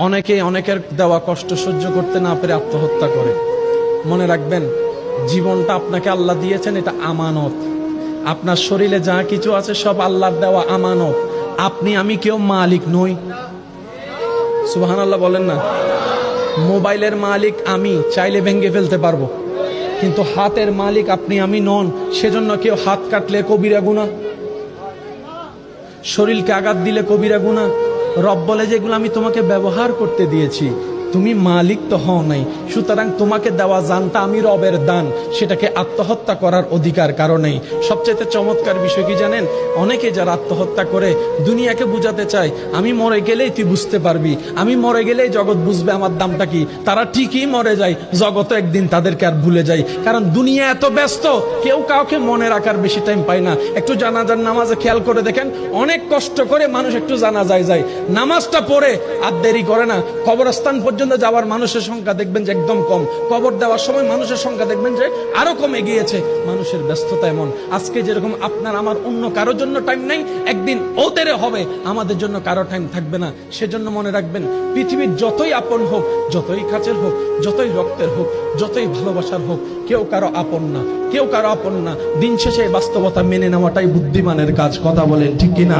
অনেকে অনেকের দেওয়া কষ্ট সহ্য করতে না পেরে আত্মহত্যা করে। মনে রাখবেন, জীবনটা আপনাকে আল্লাহ দিয়েছেন, এটা আমানত। আপনার শরীরে যা কিছু আছে সব আল্লাহর দেওয়া আমানত। আপনি আমি কেউ মালিক নই। সুবহানাল্লাহ বলেন না। মোবাইলের মালিক আমি, চাইলে ভেঙে ফেলতে পারবো, কিন্তু হাতের মালিক আপনি আমি নন। সেজন্য কেউ হাত কাটলে কবিরা গুনাহ, শরীরকে আঘাত দিলে কবিরা গুনাহ। রব বলে যেগুলো আমি তোমাকে ব্যবহার করতে দিয়েছি, তুমি মালিক তো হও নাই, সুতরাং তোমাকে দেওয়া জানটা আমি রবের দান, সেটাকে আত্মহত্যা করার অধিকার কারো নেই। সবচেয়ে চমৎকার বিষয় কি জানেন? অনেকে যারা আত্মহত্যা করে দুনিয়াকে বুঝাতে চায় আমি মরে গেলেই তুই বুঝতে পারবি, আমি মরে গেলেই জগৎ বুঝবে আমার দামটা কি। তারা ঠিকই মরে যায়, জগৎ একদিন তাদেরকে আর ভুলে যায়। কারণ দুনিয়া এত ব্যস্ত, কেউ কাউকে মনে রাখার বেশি টাইম পায় না। একটু জানাজার নামাজে খেয়াল করে দেখেন, অনেক কষ্ট করে মানুষ একটু জানাজায় যায়, নামাজটা পড়ে আর দেরি করে না। কবরস্থান পর্যন্ত যাওয়ার মানুষের সংখ্যা দেখবেন যে একদম কম, কবর দেওয়ার সময় মানুষের সংখ্যা দেখবেন যে আরো কমে গিয়েছে। মানুষের ব্যস্ততা এমন, আজকে যেরকম আপনার আমার অন্য কারোর জন্য টাইম নাই, একদিন ওদের হবে আমাদের জন্য কারো টাইম থাকবে না। সেজন্য মনে রাখবেন, পৃথিবীর যতই আপন হোক, যতই কাছের হোক, যতই রক্তের হোক, যতই ভালোবাসার হোক, কেউ কারো আপন না, কেউ কারো আপন না। দিন শেষে বাস্তবতা মেনে নেওয়াটাই বুদ্ধিমানের কাজ। কথা বলেন ঠিক কিনা?